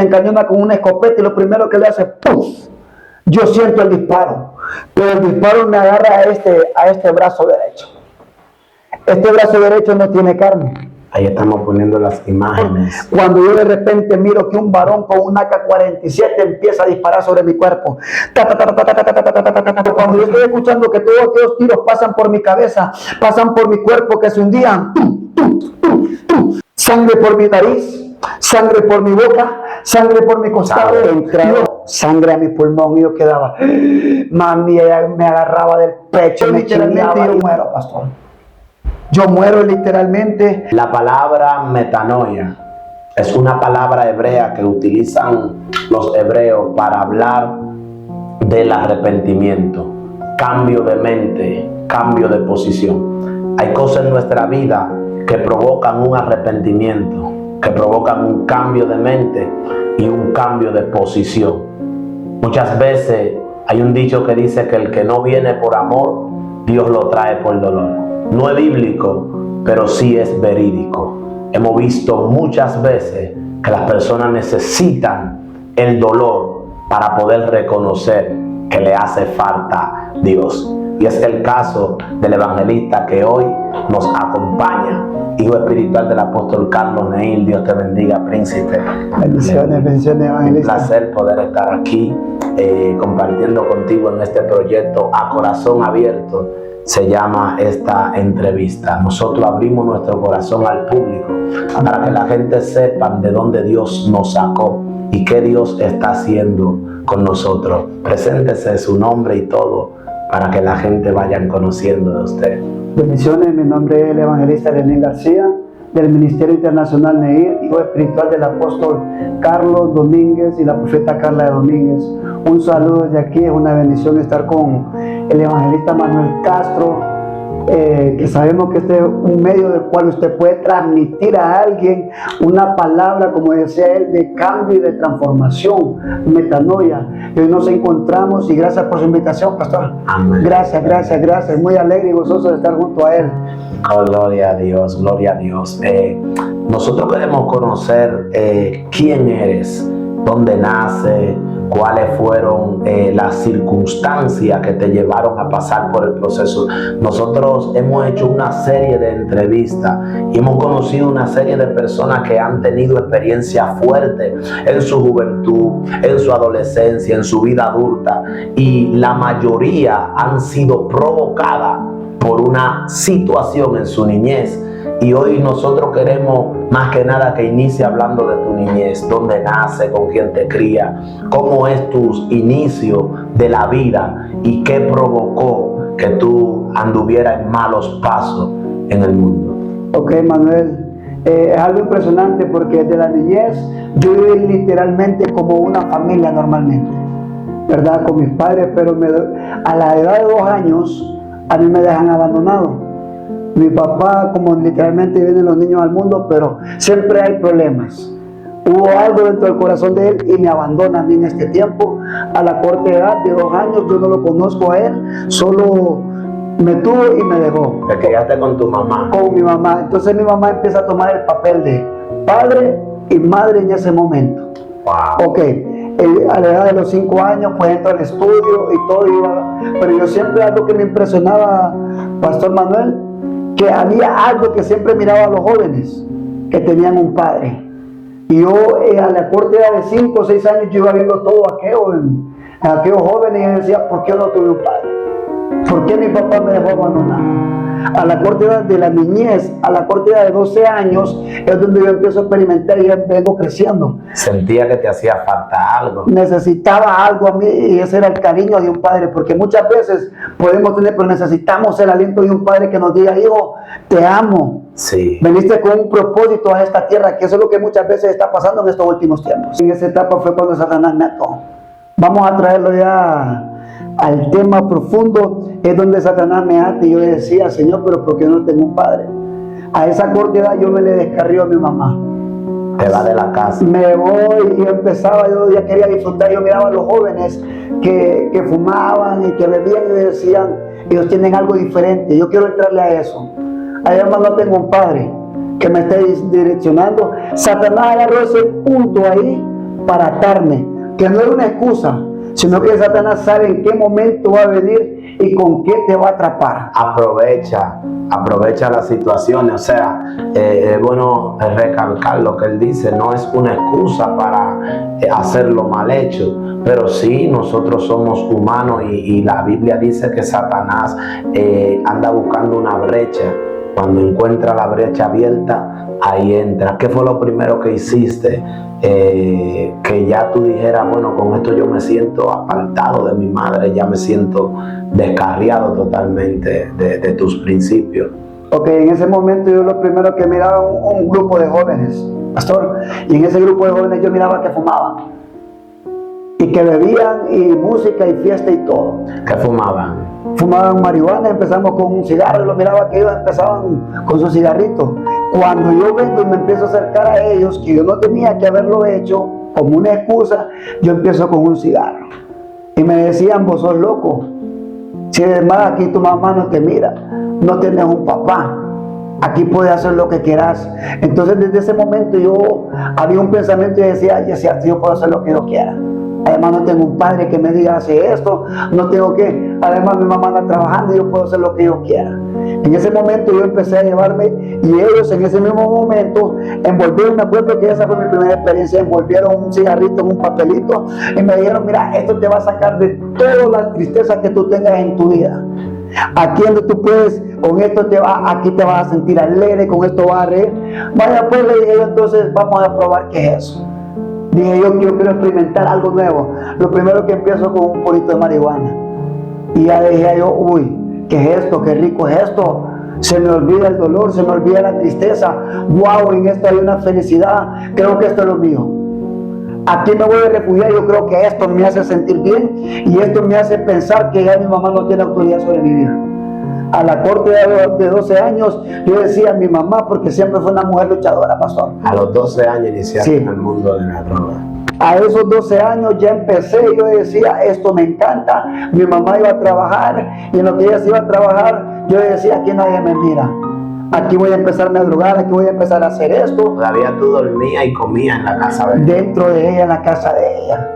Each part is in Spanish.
encañona con una escopeta y lo primero que le hace, ¡puf! Yo siento el disparo, pero el disparo me agarra a este brazo derecho. Este brazo derecho no tiene carne. Ahí estamos poniendo las imágenes. Cuando yo de repente miro que un varón con un AK-47 empieza a disparar sobre mi cuerpo. Cuando yo estoy escuchando que todos aquellos tiros pasan por mi cabeza, pasan por mi cuerpo, que se hundían. Sangre por mi nariz, sangre por mi boca, sangre por mi costado, sangre a mi pulmón y yo quedaba. Mami, ella me agarraba del pecho, me literalmente yo muero, pastor. Yo muero literalmente. La palabra metanoia es una palabra hebrea que utilizan los hebreos para hablar del arrepentimiento, cambio de mente, cambio de posición. Hay cosas en nuestra vida que provocan un arrepentimiento, que provocan un cambio de mente y un cambio de posición. Muchas veces hay un dicho que dice que el que no viene por amor, Dios lo trae por dolor. No es bíblico, pero sí es verídico. Hemos visto muchas veces que las personas necesitan el dolor para poder reconocer que le hace falta Dios. Y es el caso del evangelista que hoy nos acompaña, hijo espiritual del apóstol Carlos Neil. Dios te bendiga, príncipe. Bendiciones, bendiciones, evangelista. Un placer poder estar aquí compartiendo contigo en este proyecto A Corazón Abierto. Se llama esta entrevista. Nosotros abrimos nuestro corazón al público para que la gente sepa de dónde Dios nos sacó y qué Dios está haciendo con nosotros. Preséntese su nombre y todo para que la gente vaya conociendo de usted. Bendiciones, mi nombre es el evangelista Lenín García, del Ministerio Internacional Neil, hijo espiritual del apóstol Carlos Domínguez y la profeta Carla de Domínguez. Un saludo desde aquí, es una bendición estar con el evangelista Manuel Castro, que sabemos que este es un medio del cual usted puede transmitir a alguien una palabra, como decía él, de cambio y de transformación, metanoia. Y hoy nos encontramos y gracias por su invitación, pastor. Amén. Gracias. Muy alegre y gozoso de estar junto a él. Oh, gloria a Dios, gloria a Dios. Nosotros queremos conocer quién eres, dónde nace, cuáles fueron las circunstancias que te llevaron a pasar por el proceso. Nosotros hemos hecho una serie de entrevistas y hemos conocido una serie de personas que han tenido experiencias fuertes en su juventud, en su adolescencia, en su vida adulta, y la mayoría han sido provocadas por una situación en su niñez. Y hoy nosotros queremos más que nada que inicie hablando de tu niñez, dónde nace, con quién te cría, cómo es tu inicio de la vida y qué provocó que tú anduvieras en malos pasos en el mundo. Ok, Manuel, es algo impresionante porque desde la niñez yo viví literalmente como una familia normalmente, ¿verdad? Con mis padres, pero a la edad de 2 años a mí me dejan abandonado. Mi papá, como literalmente vienen los niños al mundo, pero siempre hay problemas. Hubo algo dentro del corazón de él y me abandona a mí en este tiempo. A la corta edad de 2 años, yo no lo conozco a él, solo me tuvo y me dejó. Te quedaste con tu mamá. Con mi mamá. Entonces mi mamá empieza a tomar el papel de padre y madre en ese momento. Wow. Ok. A la edad de los 5 años, pues entro al estudio y todo iba. Pero yo siempre, algo que me impresionaba, Pastor Manuel, que había algo que siempre miraba a los jóvenes, que tenían un padre. Y yo a la corta edad de 5 o 6 años yo iba viendo todo aquellos jóvenes y decía, ¿por qué yo no tuve un padre? ¿Por qué mi papá me dejó abandonado? A la corta edad de la niñez, a la corta edad de 12 años, es donde yo empiezo a experimentar y vengo creciendo. Sentía que te hacía falta algo. Necesitaba algo a mí y ese era el cariño de un padre, porque muchas veces podemos tener, pero necesitamos el aliento de un padre que nos diga, hijo, te amo. Sí. Veniste con un propósito a esta tierra, que eso es lo que muchas veces está pasando en estos últimos tiempos. En esa etapa fue cuando Satanás me ató. Vamos a traerlo ya al tema profundo, es donde Satanás me ata y yo le decía, Señor, pero ¿por qué no tengo un padre? A esa corta edad yo me le descarrió a mi mamá. Te va de la casa. Me voy y empezaba, yo ya quería disfrutar, yo miraba a los jóvenes que fumaban y que bebían y decían, ellos tienen algo diferente, yo quiero entrarle a eso. Además no tengo un padre que me esté direccionando. Satanás agarró ese punto ahí para atarme, que no era una excusa, sino que Satanás sabe en qué momento va a venir y con qué te va a atrapar. Aprovecha las situaciones. O sea, es bueno recalcar lo que él dice, no es una excusa para hacer lo mal hecho, pero sí nosotros somos humanos y la Biblia dice que Satanás anda buscando una brecha. Cuando encuentra la brecha abierta, ahí entra. ¿Qué fue lo primero que hiciste? Que ya tú dijeras, bueno, con esto yo me siento apartado de mi madre, ya me siento descarriado totalmente de tus principios. Ok, en ese momento yo lo primero que miraba un grupo de jóvenes, pastor, y en ese grupo de jóvenes yo miraba que fumaban y que bebían y música y fiesta y todo. ¿Qué fumaban? Fumaban marihuana, empezamos con un cigarro, y lo miraba que ellos empezaban con sus cigarritos. Cuando yo vengo y me empiezo a acercar a ellos, que yo no tenía que haberlo hecho como una excusa, yo empiezo con un cigarro. Y me decían, vos sos loco. Si además aquí tu mamá no te mira, no tienes un papá, aquí puedes hacer lo que quieras. Entonces desde ese momento yo había un pensamiento y decía, ya sea, yo puedo hacer lo que yo quiera. Además no tengo un padre que me diga hace esto, no tengo que, además mi mamá anda trabajando y yo puedo hacer lo que yo quiera. En ese momento yo empecé a llevarme y ellos en ese mismo momento envolvieron, me acuerdo que esa fue mi primera experiencia, envolvieron un cigarrito en un papelito y me dijeron, mira, esto te va a sacar de todas las tristezas que tú tengas en tu vida. Aquí donde tú puedes, con esto aquí te vas a sentir alegre, con esto vas a reír. Vaya pues, le dije yo, entonces vamos a probar qué es eso. Dije yo quiero experimentar algo nuevo. Lo primero que empiezo con un porito de marihuana. Y ya dije yo, uy, ¿qué es esto? ¿Qué rico es esto? Se me olvida el dolor, se me olvida la tristeza. Wow, en esto hay una felicidad. Creo que esto es lo mío. Aquí me voy a refugiar. Yo creo que esto me hace sentir bien y esto me hace pensar que ya mi mamá no tiene autoridad sobre mi vida. A la corte de 12 años, yo decía a mi mamá, porque siempre fue una mujer luchadora, pastor. A los 12 años iniciaste Sí. en el mundo de la droga. A esos 12 años ya empecé, yo decía, esto me encanta. Mi mamá iba a trabajar y en lo que ella se iba a trabajar, yo decía, aquí nadie me mira. Aquí voy a empezarme a drogar, aquí voy a empezar a hacer esto. Todavía tú dormías y comías en la casa de ella. Dentro de ella, en la casa de ella.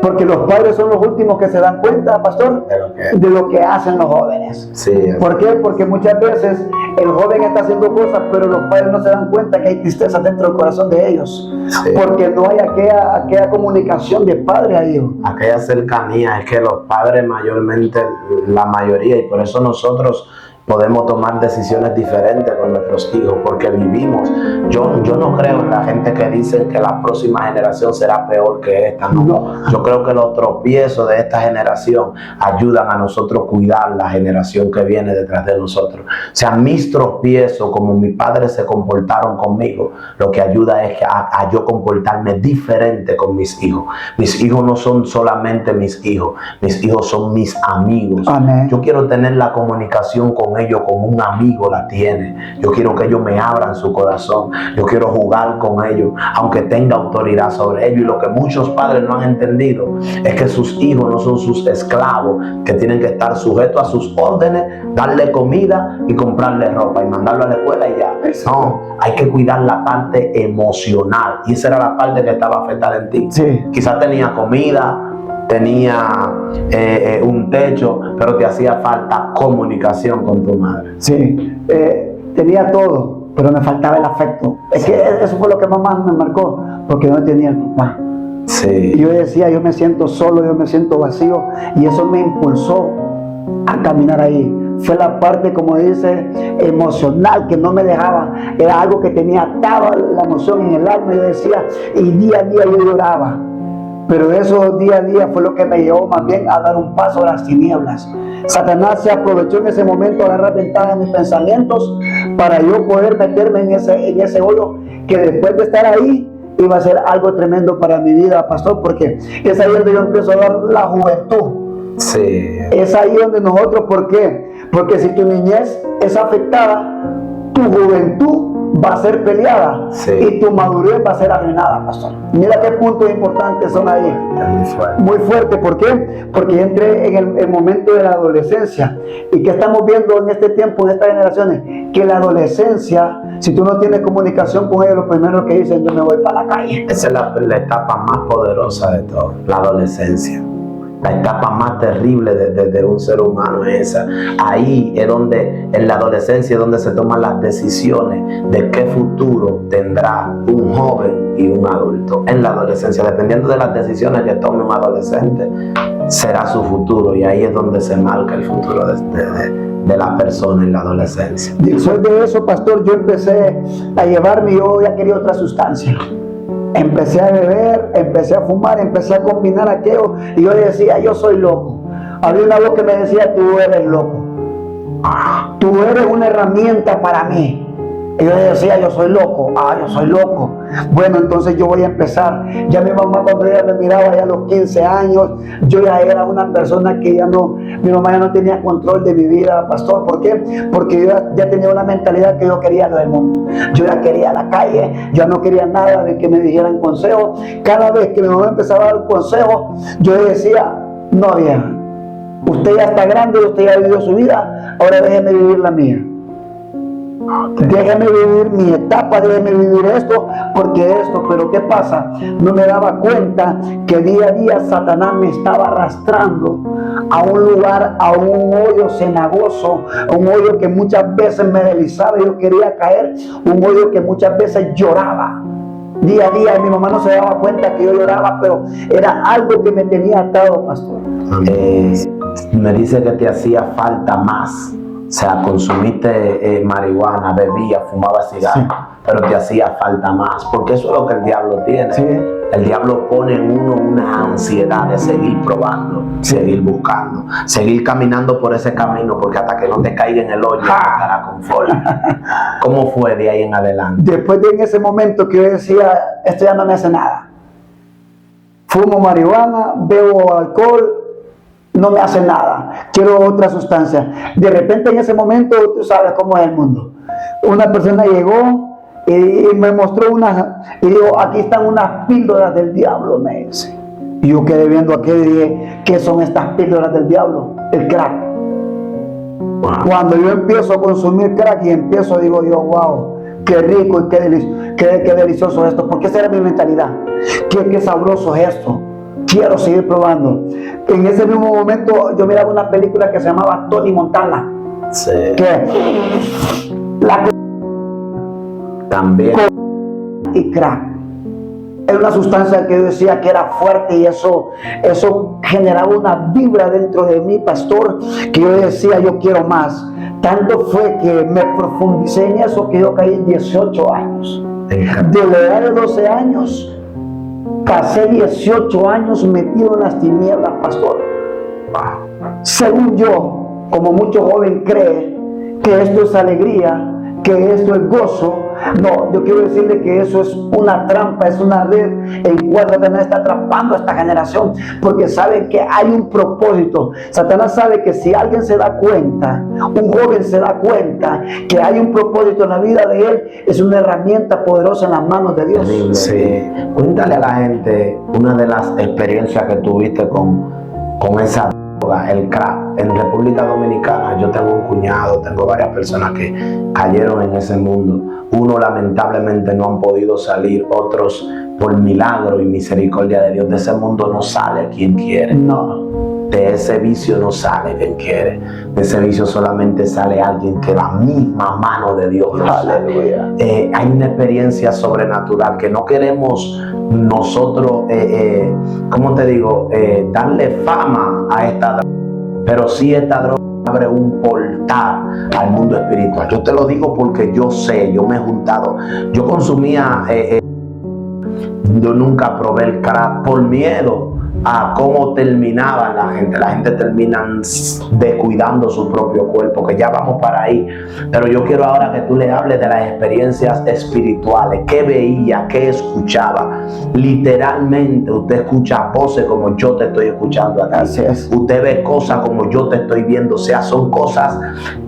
Porque los padres son los últimos que se dan cuenta, pastor, de lo que hacen los jóvenes. Sí. ¿Por qué? Porque muchas veces el joven está haciendo cosas, pero los padres no se dan cuenta que hay tristeza dentro del corazón de ellos. Sí. Porque no hay aquella comunicación de padre a hijo. Aquella cercanía, es que los padres mayormente, la mayoría, y por eso nosotros podemos tomar decisiones diferentes con nuestros hijos, porque vivimos. Yo no creo en la gente que dice que la próxima generación será peor que esta. No. Yo creo que los tropiezos de esta generación ayudan a nosotros cuidar la generación que viene detrás de nosotros. O sea, mis tropiezos, como mis padres se comportaron conmigo, lo que ayuda es a yo comportarme diferente con mis hijos. Mis hijos no son solamente mis hijos son mis amigos. Amén. Yo quiero tener la comunicación con ellos como un amigo la tiene. Yo quiero que ellos me abran su corazón. Yo quiero jugar con ellos, aunque tenga autoridad sobre ellos. Y lo que muchos padres no han entendido es que sus hijos no son sus esclavos, que tienen que estar sujetos a sus órdenes, darle comida y comprarle ropa y mandarlo a la escuela y ya. No, hay que cuidar la parte emocional. Y esa era la parte que estaba afectada en ti. Sí. Quizás tenía comida, tenía un techo, pero te hacía falta comunicación con tu madre. Sí, tenía todo, pero me faltaba el afecto. Es que eso fue lo que mamá me marcó, porque no tenía el papá. Sí. Y yo decía, yo me siento solo, yo me siento vacío, y eso me impulsó a caminar ahí. Fue la parte, como dice, emocional, que no me dejaba. Era algo que tenía atado la emoción en el alma. Yo decía, y día a día yo lloraba. Pero eso día a día fue lo que me llevó más bien a dar un paso a las tinieblas. Satanás se aprovechó en ese momento, agarrar ventaja en mis pensamientos para yo poder meterme en ese hoyo que después de estar ahí iba a ser algo tremendo para mi vida, pastor, porque es ahí donde yo empiezo a dar la juventud. Sí. Es ahí donde nosotros, ¿por qué? Porque si tu niñez es afectada, tu juventud va a ser peleada y tu madurez va a ser arruinada, pastor. Mira qué puntos importantes son ahí. Muy fuerte. ¿Por qué? Porque entré en el momento de la adolescencia. ¿Y qué estamos viendo en este tiempo, en estas generaciones? Que la adolescencia, si tú no tienes comunicación con ellos, lo primero que dicen, yo me voy para la calle. Esa es la etapa más poderosa de todo, la adolescencia. La etapa más terrible de un ser humano es esa. Ahí es donde, en la adolescencia, es donde se toman las decisiones de qué futuro tendrá un joven y un adulto. En la adolescencia, dependiendo de las decisiones que tome un adolescente, será su futuro. Y ahí es donde se marca el futuro de la persona en la adolescencia. Después de eso, pastor, yo empecé a llevarme, yo ya quería otra sustancia. Empecé a beber, empecé a fumar, empecé a combinar aquello y yo decía, yo soy loco. Había una voz que me decía, tú eres loco. Tú eres una herramienta para mí. Y yo decía, yo soy loco. Yo soy loco. Bueno, entonces yo voy a empezar. Ya mi mamá, cuando ella me miraba ya a los 15 años, yo ya era una persona que ya no, mi mamá ya no tenía control de mi vida, pastor. ¿Por qué? Porque yo ya tenía una mentalidad que yo quería lo del mundo. Yo ya quería la calle, yo no quería nada de que me dijeran consejos. Cada vez que mi mamá empezaba a dar un consejo, yo decía, no, vieja, usted ya está grande, usted ya vivió su vida, ahora déjeme vivir la mía. Déjeme vivir mi etapa, déjeme vivir esto, porque esto, pero ¿qué pasa? No me daba cuenta que día a día Satanás me estaba arrastrando a un lugar, a un hoyo cenagoso, un hoyo que muchas veces me deslizaba y yo quería caer, un hoyo que muchas veces lloraba. Día a día, y mi mamá no se daba cuenta que yo lloraba, pero era algo que me tenía atado, pastor. Me dice que te hacía falta más. O sea, consumiste marihuana, bebías, fumabas cigarros, pero te hacía falta más, porque eso es lo que el diablo tiene. Sí. El diablo pone en uno una ansiedad de seguir probando, seguir buscando, seguir caminando por ese camino, porque hasta que no te caiga en el hoyo, no estará conforme. ¿Cómo fue de ahí en adelante? Después de en ese momento que yo decía, esto ya no me hace nada. Fumo marihuana, bebo alcohol, no me hace nada, quiero otra sustancia. De repente en ese momento, tú sabes cómo es el mundo. Una persona llegó y me mostró y dijo, aquí están unas píldoras del diablo, me dice. Y yo quedé viendo aquello y dije, ¿qué son estas píldoras del diablo? El crack. Wow. Cuando yo empiezo a consumir crack y empiezo, digo yo, wow, qué rico y qué delicioso es esto, porque esa era mi mentalidad. Qué sabroso es esto. Quiero seguir probando. En ese mismo momento yo miraba una película que se llamaba Tony Montana. Sí. Que la también y crack era una sustancia que yo decía que era fuerte y eso generaba una vibra dentro de mí, pastor, que yo decía yo quiero más. Tanto fue que me profundicé en eso que yo caí en 18 años. De la edad de 12 años pasé 18 años metido en las tinieblas, pastor. Según yo, como mucho joven cree que esto es alegría, que esto es gozo. No, yo quiero decirle que eso es una trampa, es una red en cual Satanás está atrapando a esta generación, porque sabe que hay un propósito. Satanás sabe que si alguien se da cuenta, un joven se da cuenta que hay un propósito en la vida de él, es una herramienta poderosa en las manos de Dios. Sí. Cuéntale a la gente una de las experiencias que tuviste con esa droga, el crack. En República Dominicana yo tengo un cuñado, tengo varias personas que cayeron en ese mundo. Unos lamentablemente no han podido salir, otros por milagro y misericordia de Dios. De ese mundo no sale quien quiere. No. De ese vicio no sale quien quiere. De ese vicio solamente sale alguien que la misma mano de Dios lo sale. Hay una experiencia sobrenatural que no queremos nosotros, ¿cómo te digo? Darle fama a esta droga. Pero sí esta droga abre un portal al mundo espiritual. Yo te lo digo porque yo sé, yo me he juntado. Yo consumía, yo nunca probé el crack por miedo a cómo terminaba la gente. La gente termina descuidando su propio cuerpo, que ya vamos para ahí. Pero yo quiero ahora que tú le hables de las experiencias espirituales. ¿Qué veía? ¿Qué escuchaba? Literalmente usted escucha voces como yo te estoy escuchando acá. Así es. Usted ve cosas como yo te estoy viendo. O sea, son cosas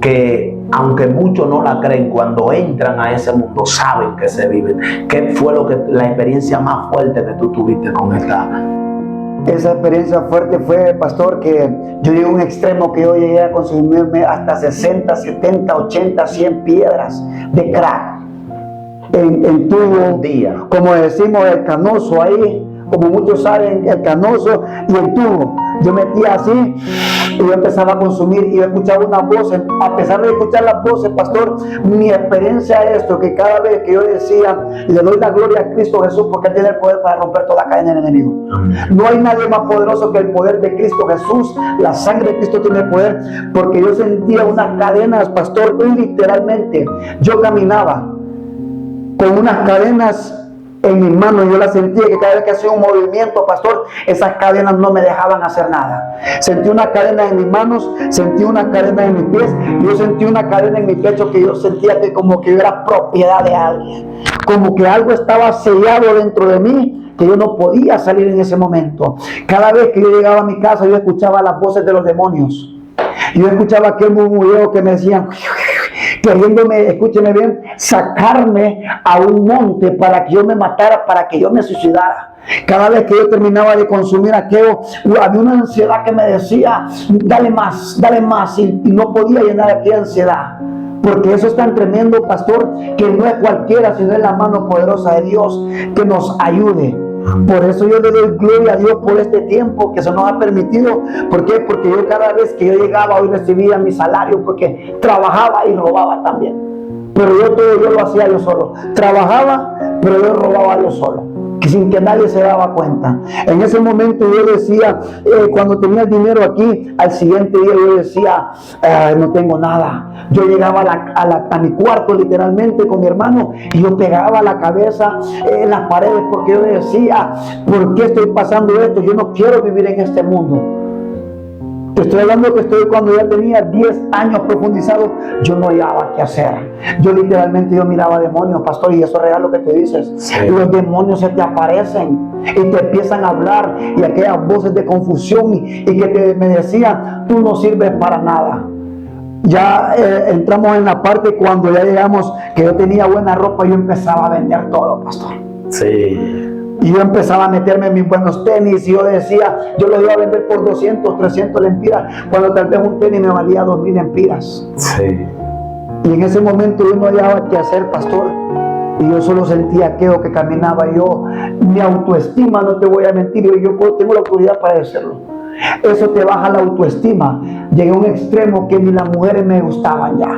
que aunque muchos no la creen, cuando entran a ese mundo saben que se viven. ¿Qué fue la experiencia más fuerte que tú tuviste con esta? Esa experiencia fuerte fue, pastor, que yo llegué a un extremo que yo llegué a consumirme hasta 60, 70, 80, 100 piedras de crack en tubo, día. como decimos, el canoso ahí, como muchos saben, el canoso y el tubo. Yo metía así y yo empezaba a consumir y yo escuchaba unas voces. A pesar de escuchar las voces, pastor, mi experiencia es esto, que cada vez que yo decía, le doy la gloria a Cristo Jesús porque Él tiene el poder para romper toda cadena del enemigo. No hay nadie más poderoso que el poder de Cristo Jesús. La sangre de Cristo tiene poder, porque yo sentía unas cadenas, pastor, y literalmente yo caminaba con unas cadenas en mis manos. Yo las sentía que cada vez que hacía un movimiento, pastor, esas cadenas no me dejaban hacer nada. Sentí una cadena en mis manos, sentí una cadena en mis pies, yo sentí una cadena en mi pecho que yo sentía que como que yo era propiedad de alguien, como que algo estaba sellado dentro de mí, que yo no podía salir en ese momento. Cada vez que yo llegaba a mi casa, yo escuchaba las voces de los demonios. Yo escuchaba aquel murmullo que me decían, queriéndome, escúcheme bien, sacarme a un monte para que yo me matara, para que yo me suicidara. Cada vez que yo terminaba de consumir aquello, había una ansiedad que me decía, dale más, y no podía llenar aquella ansiedad. Porque eso es tan tremendo, pastor, que no es cualquiera, sino es la mano poderosa de Dios que nos ayude. Por eso yo le doy gloria a Dios por este tiempo que se nos ha permitido. ¿Por qué? Porque yo cada vez que yo llegaba hoy recibía mi salario, porque trabajaba y robaba también. Pero yo lo hacía yo solo. Trabajaba, pero yo robaba yo solo, que sin que nadie se daba cuenta. En ese momento yo decía, cuando tenía el dinero aquí, al siguiente día yo decía, no tengo nada. Yo llegaba a mi cuarto literalmente con mi hermano y yo pegaba la cabeza en las paredes, porque yo decía, ¿por qué estoy pasando esto? Yo no quiero vivir en este mundo. Te estoy hablando que cuando ya tenía 10 años profundizado, yo no hallaba qué hacer. Yo literalmente miraba demonios, pastor, y eso es real lo que te dices. Sí. Los demonios se te aparecen y te empiezan a hablar, y aquellas voces de confusión y que me decían, tú no sirves para nada. Ya entramos en la parte cuando ya llegamos, que yo tenía buena ropa, yo empezaba a vender todo, pastor. Sí. Y yo empezaba a meterme en mis buenos tenis, y yo decía, yo los iba a vender por 200, 300 lempiras, cuando tal vez un tenis me valía 2000 lempiras. Sí. Y en ese momento yo no hallaba qué hacer, pastor, y yo solo sentía aquello que caminaba yo. Mi autoestima, no te voy a mentir, yo tengo la autoridad para decirlo. Eso te baja la autoestima. Llegué a un extremo que ni las mujeres me gustaban ya.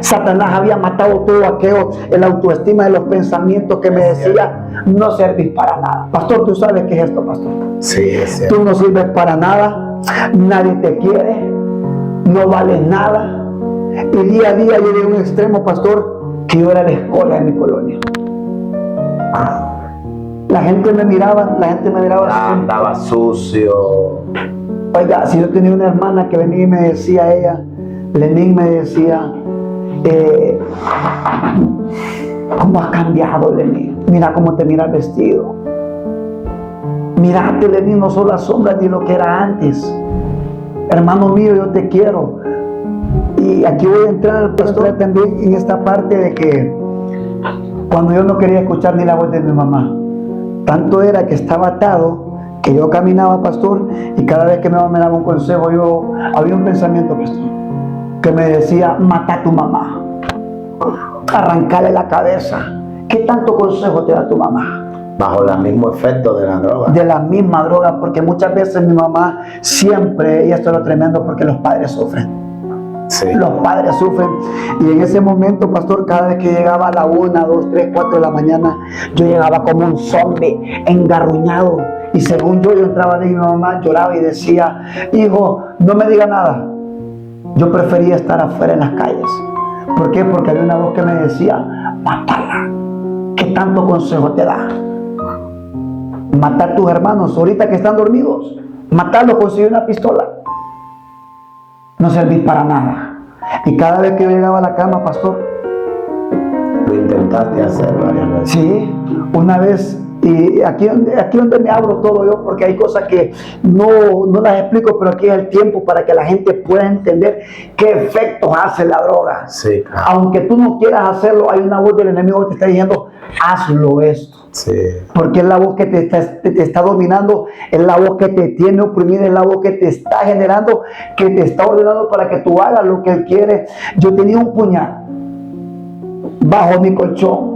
Satanás había matado todo aquello, la autoestima de los pensamientos que me decía, no servís para nada. Pastor, ¿tú sabes qué es esto, pastor? Sí, es cierto. Tú no sirves para nada, nadie te quiere, no vales nada. Y día a día llegué a un extremo, pastor, que yo era la escoria de mi colonia. La gente me miraba andaba sucio. Oiga, si yo tenía una hermana que venía y me decía ella, Lenín me decía, ¿cómo has cambiado, Lenín? Mira cómo te mira el vestido. Mírate, Lenín, no son las sombras de lo que era antes. Hermano mío, yo te quiero. Y aquí voy a entrar, pastor, también en esta parte de que cuando yo no quería escuchar ni la voz de mi mamá, tanto era que estaba atado, que yo caminaba, pastor, y cada vez que mi mamá me daba un consejo, había un pensamiento, pastor, que me decía, mata a tu mamá, arrancale la cabeza. ¿Qué tanto consejo te da tu mamá? Bajo el mismo efecto de la droga. De la misma droga, porque muchas veces mi mamá siempre, y esto es lo tremendo, porque los padres sufren. Sí. Los padres sufren. Y en ese momento, pastor, cada vez que llegaba a la 1, 2, 3, 4 de la mañana, yo llegaba como un zombie, engarruñado. Y según yo entraba de mi mamá, lloraba y decía, hijo, no me diga nada. Yo prefería estar afuera en las calles. ¿Por qué? Porque había una voz que me decía, mátala. ¿Qué tanto consejo te da? Matar a tus hermanos ahorita que están dormidos. Matarlos, conseguir una pistola. No servís para nada. Y cada vez que yo llegaba a la cama, pastor, lo intentaste hacer varias veces. Sí, una vez Y aquí donde me abro todo yo, porque hay cosas que no las explico, pero aquí es el tiempo para que la gente pueda entender qué efectos hace la droga. Sí, claro. Aunque tú no quieras hacerlo, hay una voz del enemigo que te está diciendo, hazlo esto. Sí. Porque es la voz que te está dominando, es la voz que te tiene oprimida, es la voz que te está generando, que te está ordenando para que tú hagas lo que Él quiere. Yo tenía un puñal bajo mi colchón.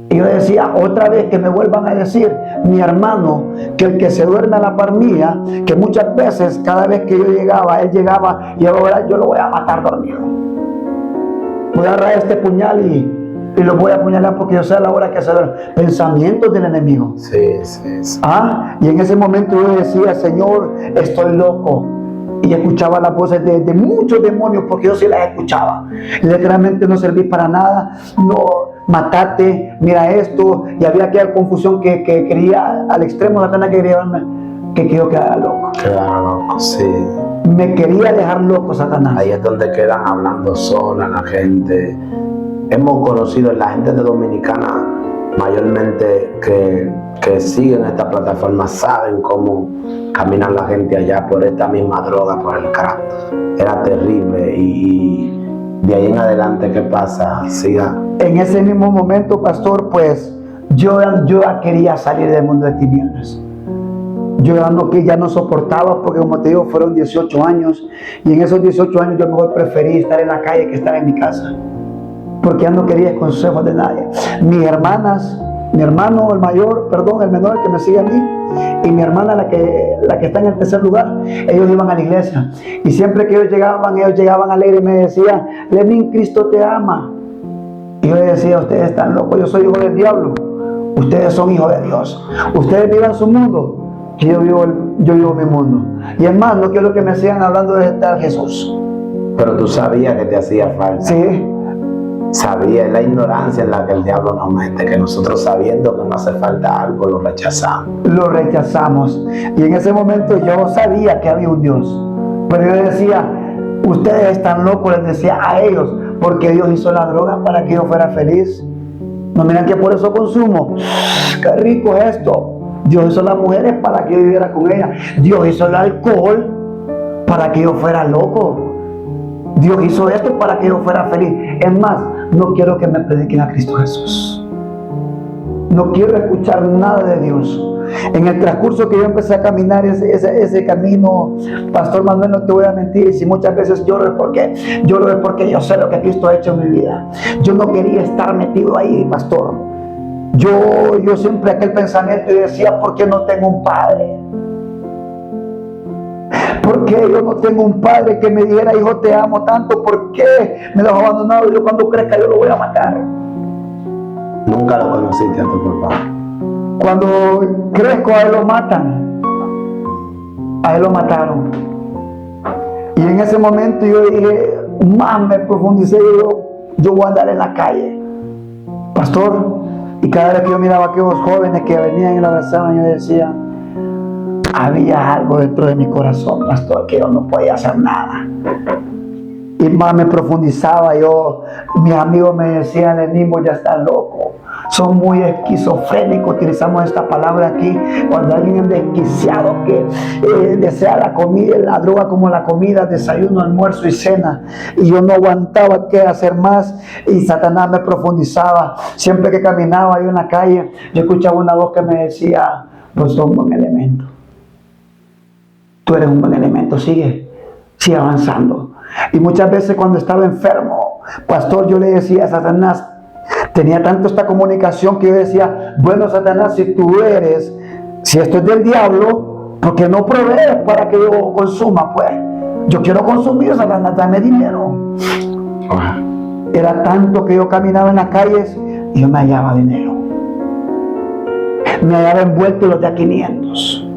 Y yo decía, otra vez que me vuelvan a decir, mi hermano, que el que se duerme a la par mía, que muchas veces, cada vez que yo llegaba, él llegaba y ahora yo lo voy a matar dormido. Voy a agarrar este puñal y lo voy a apuñalar porque yo sé a la hora que se duerme. Pensamientos del enemigo. Sí. Y en ese momento yo decía, Señor, estoy loco. Y escuchaba las voces de muchos demonios, porque yo sí las escuchaba. Literalmente no serví para nada. No, matate, mira esto. Y había aquella confusión que quería, al extremo, Satanás quería llevarme, que yo quedara loco. Quedara loco, sí. Me quería dejar loco, Satanás. Ahí es donde quedan hablando sola la gente. Hemos conocido la gente de Dominicana, mayormente que siguen esta plataforma, saben cómo camina la gente allá por esta misma droga, por el crack. Era terrible y de ahí en adelante, ¿qué pasa? Siga. En ese mismo momento, pastor, pues yo ya quería salir del mundo de tinieblas. Yo ya no soportaba, porque como te digo, fueron 18 años y en esos 18 años yo mejor preferí estar en la calle que estar en mi casa, porque ya no quería consejos de nadie. Mis hermanas, mi hermano el mayor, el menor, que me sigue a mí, y mi hermana la que está en el tercer lugar, ellos iban a la iglesia y siempre que ellos llegaban alegres y me decían, Lenín, Cristo te ama. Y yo les decía, ustedes están locos, yo soy hijo del diablo, ustedes son hijos de Dios, ustedes vivan su mundo y yo vivo mi mundo. Y es más, no quiero que me sigan hablando de tal Jesús. Pero tú sabías que te hacía falta. Sí. Sabía, la ignorancia en la que el diablo nos mete, que nosotros, sabiendo que no hace falta algo, lo rechazamos. Lo rechazamos. Y en ese momento yo sabía que había un Dios, pero yo decía, ustedes están locos, les decía a ellos, porque Dios hizo la droga para que yo fuera feliz. No miran que por eso consumo. Qué rico es esto. Dios hizo las mujeres para que yo viviera con ellas. Dios hizo el alcohol para que yo fuera loco. Dios hizo esto para que yo fuera feliz. Es más, no quiero que me prediquen a Cristo Jesús. No quiero escuchar nada de Dios. En el transcurso que yo empecé a caminar ese camino, Pastor Manuel, no te voy a mentir, y si muchas veces lloro es porque yo sé lo que Cristo ha hecho en mi vida. Yo no quería estar metido ahí, pastor. Yo siempre aquel pensamiento y decía, ¿por qué no tengo un padre? ¿Por qué yo no tengo un padre que me dijera, hijo, te amo tanto? ¿Por qué me lo has abandonado? Yo cuando crezca yo lo voy a matar. Nunca lo conociste a tu papá. Cuando crezco a él lo matan. A él lo mataron. Y en ese momento yo dije, más me profundicé, yo voy a andar en la calle, pastor. Y cada vez que yo miraba a aquellos jóvenes que venían y lo abrazaban, yo decía, había algo dentro de mi corazón, pastor, que yo no podía hacer nada. Y más me profundizaba mis amigos me decían, Lenín, vos ya estás loco, son muy esquizofrénicos, utilizamos esta palabra aquí, cuando alguien es desquiciado, que desea la comida, la droga como la comida, desayuno, almuerzo y cena. Y yo no aguantaba qué hacer más, y Satanás me profundizaba. Siempre que caminaba yo en la calle, yo escuchaba una voz que me decía, vos sos un buen elemento, tú eres un buen elemento, sigue avanzando. Y muchas veces cuando estaba enfermo, pastor, yo le decía a Satanás, tenía tanto esta comunicación que yo decía, bueno, Satanás, si esto es del diablo, ¿por qué no provees para que yo consuma? Pues yo quiero consumir, Satanás, dame dinero. Era tanto que yo caminaba en las calles y yo me hallaba dinero. Me hallaba envuelto en los de a 500.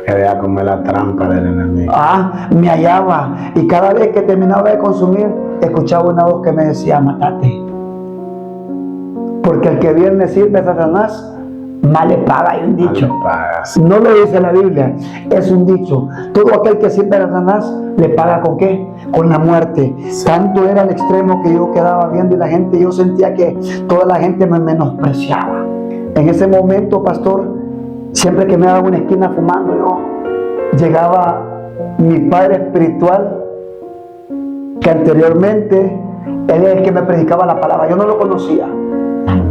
Que vea como es la trampa del enemigo. Me hallaba, y cada vez que terminaba de consumir, escuchaba una voz que me decía, mátate. Porque el que bien le sirve a Satanás, mal le paga, hay un dicho. No lo dice la Biblia, es un dicho. Todo aquel que sirve a Satanás, le paga ¿con qué? Con la muerte. Tanto era el extremo que yo quedaba viendo y yo sentía que toda la gente me menospreciaba. En ese momento, pastor, siempre que me daba una esquina fumando, llegaba mi padre espiritual, que anteriormente él es el que me predicaba la palabra. Yo no lo conocía,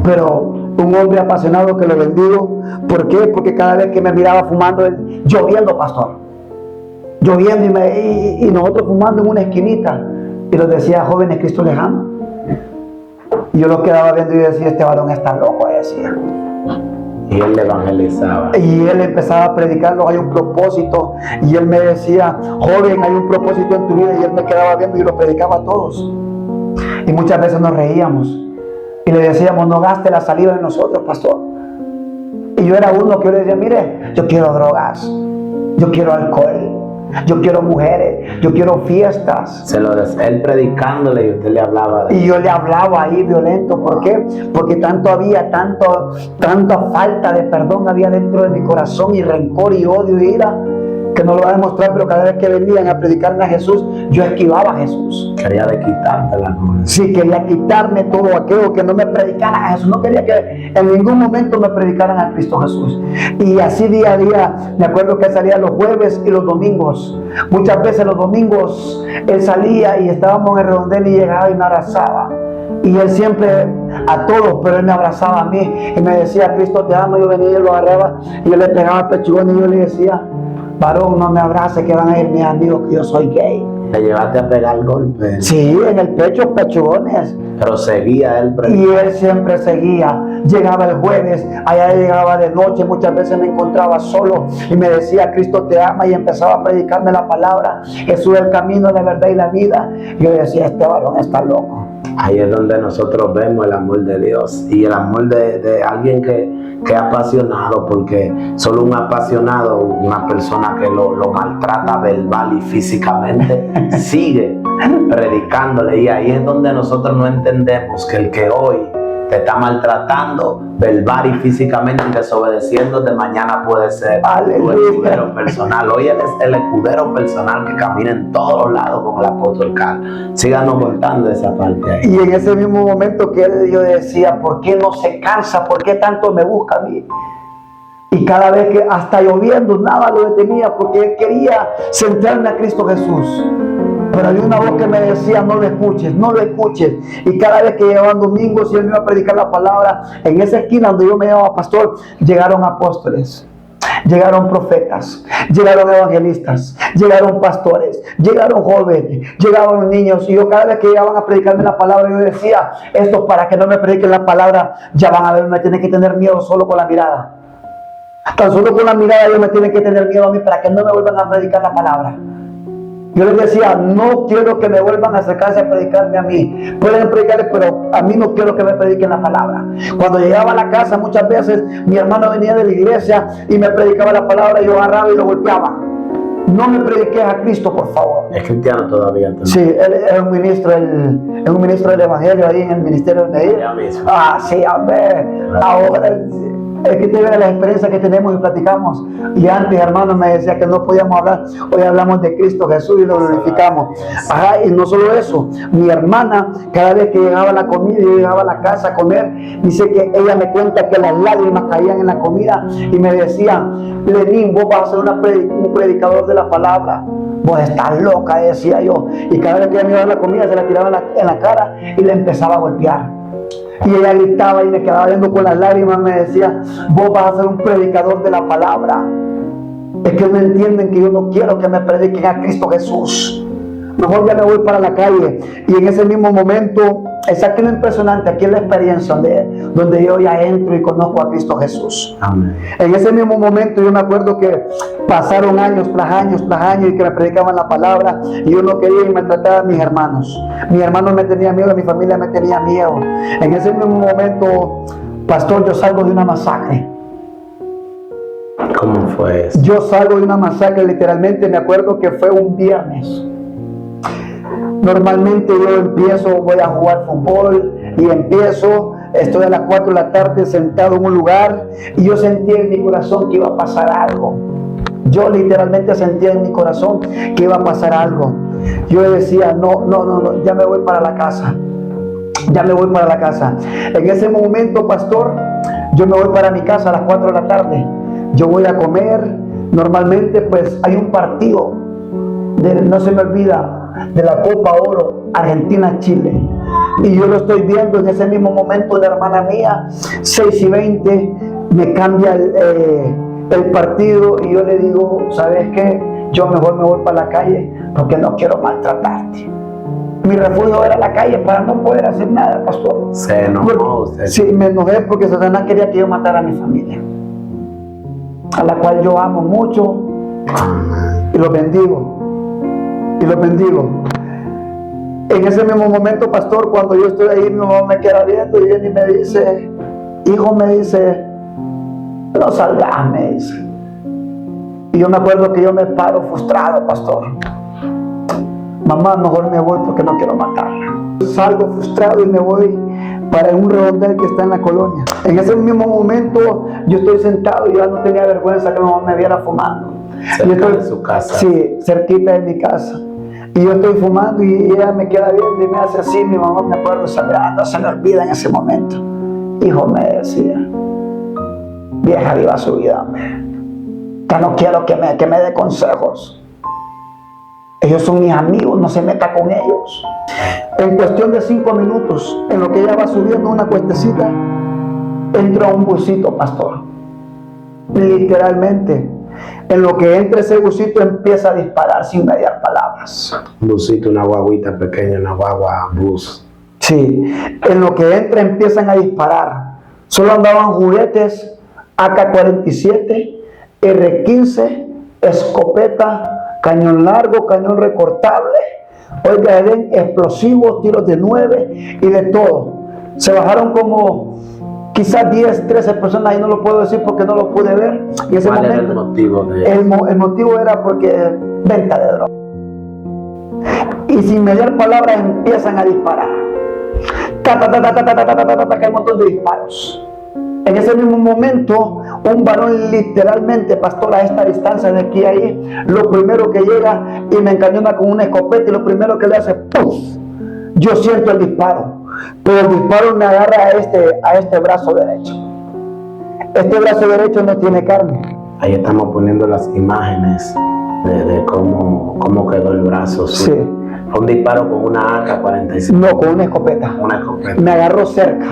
pero un hombre apasionado que lo bendigo. ¿Por qué? Porque cada vez que me miraba fumando, él, lloviendo, pastor, lloviendo, y nosotros fumando en una esquinita, y nos decía: jóvenes, Cristo les ama. Y yo lo quedaba viendo y decía: este varón está loco, decía. Y él le evangelizaba. Y él empezaba a predicarlo: hay un propósito. Y él me decía: joven, hay un propósito en tu vida. Y él me quedaba viendo y lo predicaba a todos. Y muchas veces nos reíamos y le decíamos: no gaste la saliva en nosotros, pastor. Y yo era uno que yo le decía: mire, yo quiero drogas, yo quiero alcohol, yo quiero mujeres, yo quiero fiestas. Él predicándole y usted le hablaba Y yo le hablaba ahí violento. ¿Por qué? Porque tanta falta de perdón había dentro de mi corazón, y rencor y odio y ira, que no lo va a demostrar, pero cada vez que venían a predicarme a Jesús, yo esquivaba a Jesús. Quería de quitarte la gloria. Sí, quería quitarme todo aquello, que no me predicaran a Jesús. No quería que en ningún momento me predicaran a Cristo Jesús. Y así día a día, me acuerdo que él salía los jueves y los domingos. Muchas veces los domingos él salía y estábamos en el redondel y llegaba y me abrazaba. Y él siempre, a todos, pero él me abrazaba a mí y me decía: Cristo te amo. Yo venía y lo agarraba y yo le pegaba el pechugón y yo le decía: varón, no me abrace, que van a ir mis amigos, que yo soy gay. ¿Le llevaste a pegar golpes? Sí, en el pecho, pechugones. Pero seguía él Y él siempre seguía. Llegaba el jueves, allá llegaba de noche, muchas veces me encontraba solo y me decía: Cristo te ama, y empezaba a predicarme la palabra. Jesús es el camino, la verdad y la vida. Yo decía: este varón está loco. Ahí es donde nosotros vemos el amor de Dios y el amor de alguien que es apasionado, porque solo un apasionado, una persona que lo maltrata verbal y físicamente, sigue predicándole. Y ahí es donde nosotros no entendemos que el que hoy te está maltratando verbal y físicamente y desobedeciéndote, mañana puede ser tu escudero personal. Hoy él es el escudero personal que camina en todos los lados con el apóstol Carlos. Síganos contando esa parte ahí. Y en ese mismo momento que yo decía: ¿por qué no se cansa? ¿Por qué tanto me busca a mí? Y cada vez que, hasta lloviendo, nada lo detenía, porque él quería centrarme a Cristo Jesús. Pero había una voz que me decía: no lo escuches, no lo escuches. Y cada vez que llegaban domingos y él me iba a predicar la palabra, en esa esquina donde yo me llamaba pastor, llegaron apóstoles, llegaron profetas, llegaron evangelistas, llegaron pastores, llegaron jóvenes, llegaron niños. Y yo cada vez que llegaban a predicarme la palabra, yo decía: estos, para que no me prediquen la palabra, ya van a ver, me tienen que tener miedo solo con la mirada. Tan solo con la mirada ellos me tienen que tener miedo a mí, para que no me vuelvan a predicar la palabra. Yo les decía: no quiero que me vuelvan a acercarse a predicarme a mí. Pueden predicarle, pero a mí no quiero que me prediquen la palabra. Cuando llegaba a la casa, muchas veces mi hermano venía de la iglesia y me predicaba la palabra, y yo agarraba y lo golpeaba. No me prediques a Cristo, por favor. Es cristiano todavía. Sí, él es un ministro del evangelio ahí en el ministerio de Medellín. Ah, sí, a ver. Ahora es que te vea la experiencia que tenemos y platicamos. Y antes, hermano, me decía que no podíamos hablar. Hoy hablamos de Cristo Jesús y lo glorificamos. Ajá, y no solo eso, mi hermana, cada vez que llegaba la comida y yo llegaba a la casa a comer, dice que ella me cuenta que las lágrimas caían en la comida y me decían: Lenín, vos vas a ser un predicador de la palabra. Vos estás loca, decía yo. Y cada vez que ella me iba a la comida, se la tiraba en la cara y le empezaba a golpear. Y ella gritaba y me quedaba viendo con las lágrimas. Me decía: vos vas a ser un predicador de la palabra. Es que no entienden que yo no quiero que me prediquen a Cristo Jesús. Mejor ya me voy para la calle. Y en ese mismo momento, es aquí lo impresionante, aquí es la experiencia donde yo ya entro y conozco a Cristo Jesús. Amén. En ese mismo momento yo me acuerdo que pasaron años tras años y que me predicaban la palabra y yo no quería y me trataba a mis hermanos. Mis hermanos me tenían miedo, mi familia me tenía miedo. En ese mismo momento, pastor, yo salgo de una masacre. ¿Cómo fue eso? Yo salgo de una masacre, literalmente me acuerdo que fue un viernes. Normalmente yo voy a jugar fútbol y estoy a las 4 de la tarde sentado en un lugar y yo sentía en mi corazón que iba a pasar algo. Yo literalmente sentía en mi corazón que iba a pasar algo. Yo decía: no, ya me voy para la casa. Ya me voy para la casa. En ese momento, pastor, Yo me voy para mi casa a las 4 de la tarde. Yo voy a comer. Normalmente pues hay un partido, no se me olvida, de la Copa Oro, Argentina-Chile. Y yo lo estoy viendo en ese mismo momento. La hermana mía, 6:20, me cambia el partido y yo le digo, ¿sabes qué? Yo mejor me voy para la calle porque no quiero maltratarte. Mi refugio era la calle para no poder hacer nada, pastor. Se enojó usted. Sí, me enojé porque Satanás quería que yo matara a mi familia, a la cual yo amo mucho y los bendigo. Y los bendigo. En ese mismo momento, pastor, cuando yo estoy ahí, mi mamá me queda viendo y viene y me dice, hijo, me dice, no salgas, me dice. Y yo me acuerdo que yo me paro frustrado, pastor. Mamá, mejor me voy porque no quiero matarla. Salgo frustrado y me voy para un redondel que está en la colonia. En ese mismo momento yo estoy sentado y ya no tenía vergüenza que mi mamá me viera fumando. Cerca de su casa. Sí, cerquita de mi casa. Y yo estoy fumando y ella me queda viendo y me hace así. Mi mamá, me acuerdo, no se me olvida en ese momento. Hijo, me decía, vieja, viva su vida, que no quiero que me dé consejos. Ellos son mis amigos, no se meta con ellos. En cuestión de 5 minutos, en lo que ella va subiendo una cuestecita, entra un busito, pastor. Literalmente, en lo que entra ese busito, empieza a disparar sin mediar palabras. Un busito, una guaguita pequeña, una guagua bus. Sí, en lo que entra empiezan a disparar. Solo andaban juguetes, AK-47, R-15, escopeta, cañón largo, cañón recortable, oiga, ven, explosivos, tiros de 9 y de todo. Se bajaron como quizás 10, 13 personas, y no lo puedo decir porque no lo pude ver. Y ese ¿Cuál momento, era el motivo de eso? El motivo era porque venta de droga. Y sin mediar palabras empiezan a disparar. Hay un montón de disparos. En ese mismo momento, un varón literalmente, pastor, a esta distancia de aquí a ahí, lo primero que llega y me encañona con una escopeta y lo primero que le hace, ¡puf! Yo siento el disparo, pero el disparo me agarra a este brazo derecho. Este brazo derecho no tiene carne. Ahí estamos poniendo las imágenes de cómo quedó el brazo. Sí. Fue un disparo con una AK-47. No, con una escopeta. Una escopeta. Me agarró cerca.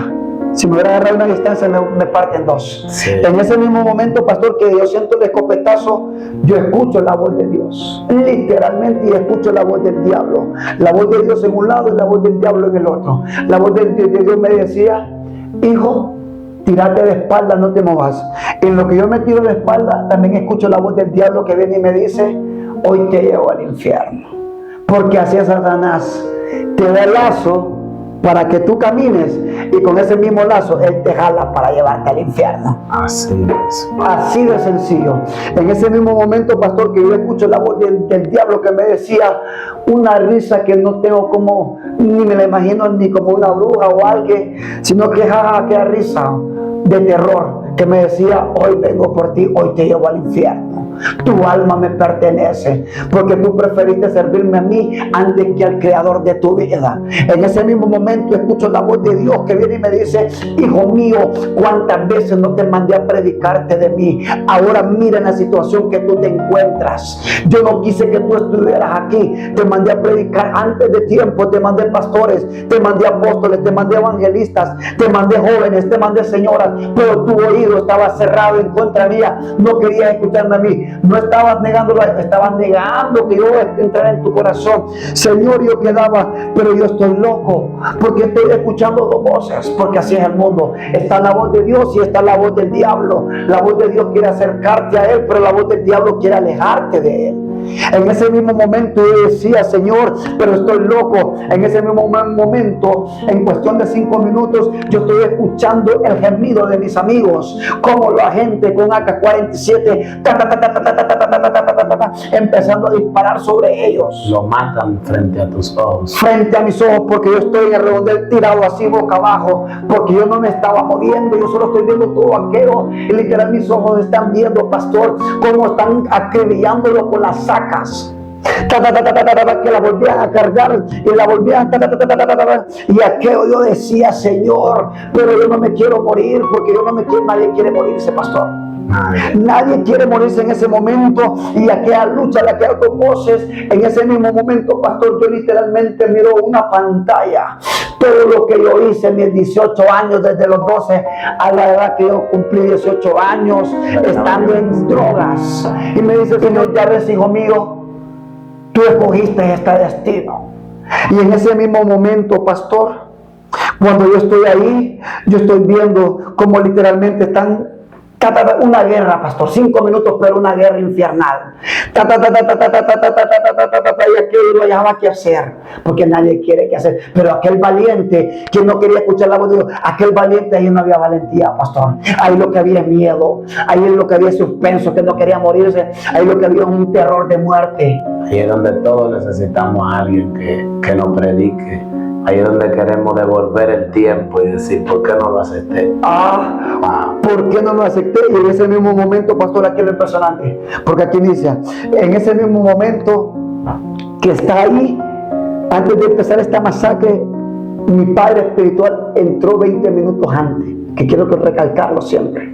Si me hubiera agarrado a una distancia, me parte en dos. Sí. En ese mismo momento, pastor, que yo siento el escopetazo, yo escucho la voz de Dios. Literalmente, y escucho la voz del diablo. La voz de Dios en un lado y la voz del diablo en el otro. La voz de Dios me decía, hijo, tírate de espalda, no te movas. En lo que yo me tiro de espalda, también escucho la voz del diablo que viene y me dice, hoy te llevo al infierno. Porque así es Satanás. Te da el lazo para que tú camines y con ese mismo lazo Él te jala para llevarte al infierno. Así es. Así de sencillo. En ese mismo momento, pastor, que yo escucho la voz del diablo que me decía una risa que no tengo como, ni me la imagino ni como una bruja o alguien, sino que jaja, qué risa de terror, que me decía, hoy vengo por ti, hoy te llevo al infierno. Tu alma me pertenece, porque tú preferiste servirme a mí antes que al creador de tu vida. En ese mismo momento escucho la voz de Dios que viene y me dice, hijo mío, cuántas veces no te mandé a predicarte de mí. Ahora mira en la situación que tú te encuentras. Yo no quise que tú estuvieras aquí. Te mandé a predicar antes de tiempo. Te mandé pastores, te mandé apóstoles, te mandé evangelistas, te mandé jóvenes, te mandé señoras, pero tu oído estaba cerrado en contra mía. No querías escucharme a mí. No estabas negándolo, estabas negando que yo entrara en tu corazón. Señor, yo quedaba, pero yo estoy loco porque estoy escuchando dos voces, porque así es el mundo. Está la voz de Dios y está la voz del diablo. La voz de Dios quiere acercarte a Él, pero la voz del diablo quiere alejarte de Él. En ese mismo momento yo decía, Señor, pero estoy loco. En ese mismo momento, en cuestión de 5 minutos, yo estoy escuchando el gemido de mis amigos, como la gente con AK-47 empezando a disparar sobre ellos. Lo matan frente a tus ojos. Frente a mis ojos, porque yo estoy en el redondel tirado así boca abajo, porque yo no me estaba moviendo, yo solo estoy viendo todo aquello, y literal mis ojos están viendo, pastor, cómo están acribillándolo con las sacas. Que la volvían a cargar y la volvían y aquello yo decía, Señor, pero yo no me quiero morir, porque yo no me quiero, nadie quiere morirse, pastor. Nadie quiere morirse en ese momento, y aquella lucha, aquellas dos voces, en ese mismo momento, pastor, yo literalmente miro una pantalla, todo lo que yo hice en mis 18 años, desde los 12 a la edad que yo cumplí 18 años, estando en drogas, y me dice, Señor, ya ves, hijo mío, tú escogiste este destino. Y en ese mismo momento, pastor, cuando yo estoy ahí, yo estoy viendo cómo literalmente están una guerra, pastor, 5 minutos, pero una guerra infernal. Y aquel no hallaba qué hacer, porque nadie quiere qué hacer. Pero aquel valiente, que no quería escuchar la voz de Dios, aquel valiente, ahí no había valentía, pastor. Ahí lo que había miedo, ahí lo que había suspenso, que no quería morirse, ahí lo que había un terror de muerte. Ahí es donde todos necesitamos a alguien que nos predique. Ahí es donde queremos devolver el tiempo y decir, ¿por qué no lo acepté? ¿Por qué no lo acepté? Y en ese mismo momento, pastor, aquí es lo impresionante, porque aquí inicia, en ese mismo momento que está ahí, antes de empezar esta masacre, mi padre espiritual entró 20 minutos antes, que quiero recalcarlo siempre.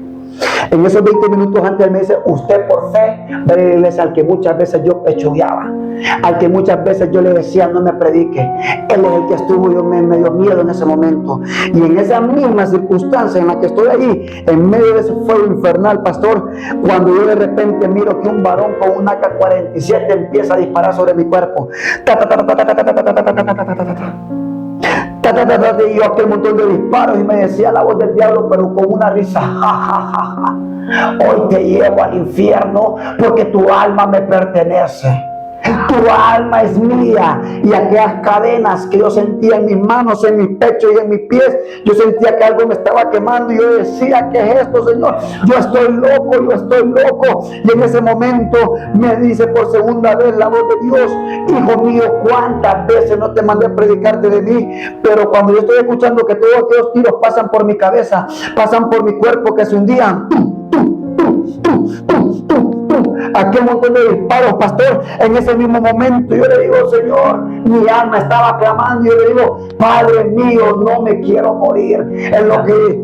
En esos 20 minutos antes él me dice, usted por fe va a la iglesia al que muchas veces yo pechugueaba, al que muchas veces yo le decía no me predique. Él es el que estuvo, yo me dio miedo en ese momento. Y en esa misma circunstancia en la que estoy allí, en medio de ese fuego infernal, pastor, cuando yo de repente miro que un varón con un AK-47 empieza a disparar sobre mi cuerpo. Y yo aquel montón de disparos, y me decía la voz del diablo, pero con una risa, hoy te llevo al infierno porque tu alma me pertenece. Tu alma es mía. Y aquellas cadenas que yo sentía en mis manos, en mis pechos y en mis pies, yo sentía que algo me estaba quemando, y yo decía, ¿qué es esto, Señor? Yo estoy loco, yo estoy loco. Y en ese momento me dice por segunda vez la voz de Dios, hijo mío, ¿cuántas veces no te mandé a predicarte de mí? Pero cuando yo estoy escuchando que todos aquellos tiros pasan por mi cabeza, pasan por mi cuerpo, que se hundían, aquel montón de disparos, pastor, en ese mismo momento yo le digo, Señor, mi alma estaba clamando, y yo le digo, Padre mío, no me quiero morir. En lo que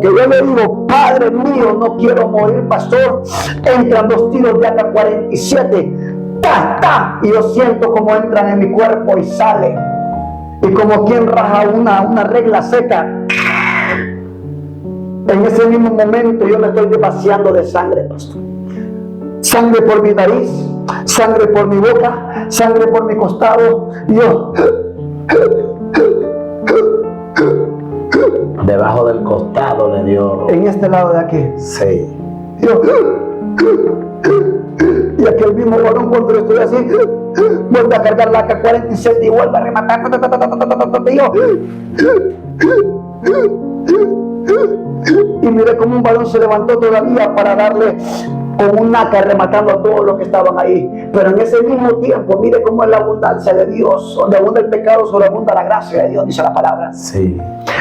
yo le digo, Padre mío, no quiero morir, pastor, entran 2 tiros de AK-47, y yo siento como entran en mi cuerpo y salen, y como quien raja una regla seca. En ese mismo momento yo me estoy vaciando de sangre, pastor. Sangre por mi nariz, sangre por mi boca, sangre por mi costado. Yo debajo del costado le dio. En este lado de aquí. Sí. Yo, y aquel mismo varón, cuando yo estoy así, vuelve a cargar la AK-47 y vuelve a rematar. Y miré como un varón se levantó todavía para darle con un AK rematando a todos los que estaban ahí. Pero en ese mismo tiempo, mire cómo es la abundancia de Dios. Donde abunda el pecado, sobreabunda la gracia de Dios, dice la palabra. Sí.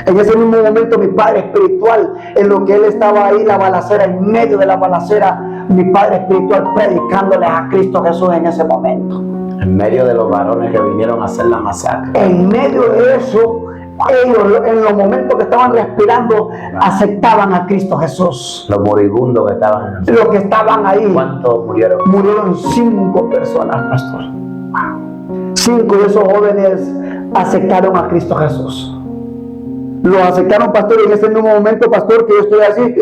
En ese mismo momento, mi padre espiritual, en lo que él estaba ahí, la balacera, en medio de la balacera, mi padre espiritual predicándoles a Cristo Jesús en ese momento. En medio de los varones que vinieron a hacer la masacre. En medio de eso, ellos en los momentos que estaban respirando aceptaban a Cristo Jesús. Los moribundos que estaban en el... Los que estaban ahí. ¿Cuántos murieron? Murieron 5 personas, pastor. 5 de esos jóvenes aceptaron a Cristo Jesús. Los aceptaron, pastor, y en ese mismo momento, pastor, que yo estoy así,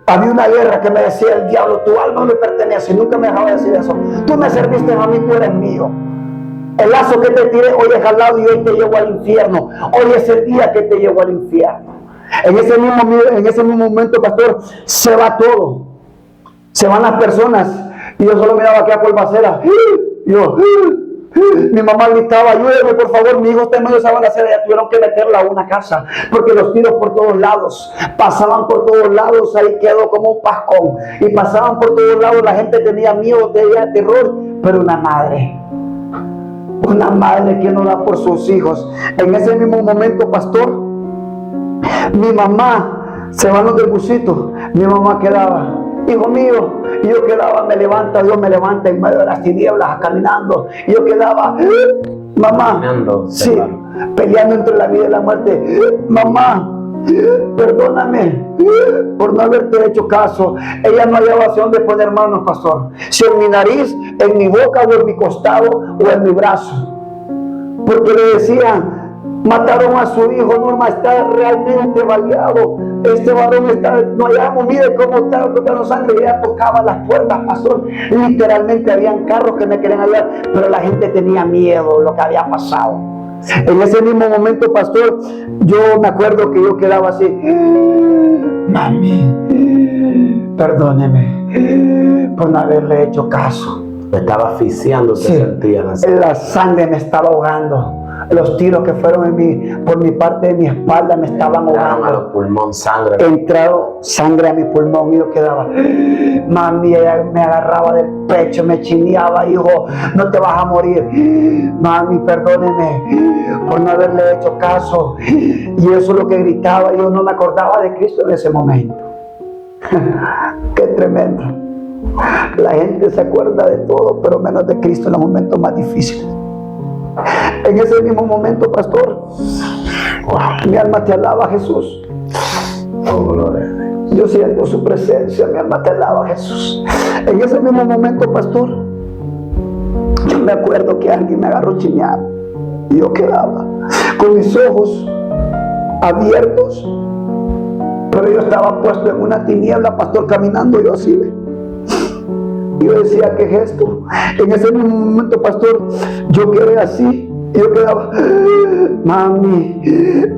había una guerra que me decía el diablo, tu alma me pertenece, y nunca me dejaba decir eso. Tú me serviste a mí, tú eres mío. El lazo que te tiré hoy es jalado y hoy te llevo al infierno. Hoy es el día que te llevo al infierno. En ese mismo momento, pastor, se va todo. Se van las personas. Y yo solo miraba aquella polvacera. Mi mamá gritaba, ayúdeme por favor, mi hijo está en medio de esa balacera. Ya tuvieron que meterla a una casa, porque los tiros por todos lados, pasaban por todos lados, ahí quedó como un pascón. Y pasaban por todos lados, la gente tenía miedo, tenía terror. Pero una madre que no da por sus hijos. En ese mismo momento, pastor, mi mamá se van los del busito, mi mamá quedaba hijo mío. Y yo quedaba, Dios me levanta en medio de las tinieblas caminando. Y yo quedaba, mamá, sí, peleando entre la vida y la muerte. Mamá, perdóname por no haberte hecho caso. Ella no hallaba hacia dónde poner manos, pastor. Si en mi nariz, en mi boca, o en mi costado, o en mi brazo. Porque le decían, mataron a su hijo, Norma está realmente baleado. Este varón está, no hallamos, mire cómo está tocando sangre. Y ella tocaba las puertas, pastor. Literalmente habían carros que me querían ayudar, pero la gente tenía miedo de lo que había pasado. En ese mismo momento, pastor, yo me acuerdo que yo quedaba así, mami, perdóneme por no haberle hecho caso. Estaba asfixiando, te sentía la sangre me estaba ahogando. Los tiros que fueron por mi parte de mi espalda me estaban ahogando. A los pulmones sangre. Entrado sangre a mi pulmón y yo quedaba, mami, ella me agarraba del pecho, me chineaba, hijo, no te vas a morir. Mami, perdóneme por no haberle hecho caso. Y eso es lo que gritaba. Yo no me acordaba de Cristo en ese momento. Qué tremendo. La gente se acuerda de todo, pero menos de Cristo en los momentos más difíciles. En ese mismo momento, pastor, mi alma te alaba, Jesús. Yo siento su presencia, mi alma te alaba, Jesús. En ese mismo momento, pastor, yo me acuerdo que alguien me agarró chiñado y yo quedaba con mis ojos abiertos, pero yo estaba puesto en una tiniebla, pastor, caminando yo así. Yo decía, ¿qué es esto? En ese mismo momento, pastor, yo quedé así. Yo quedaba, mami,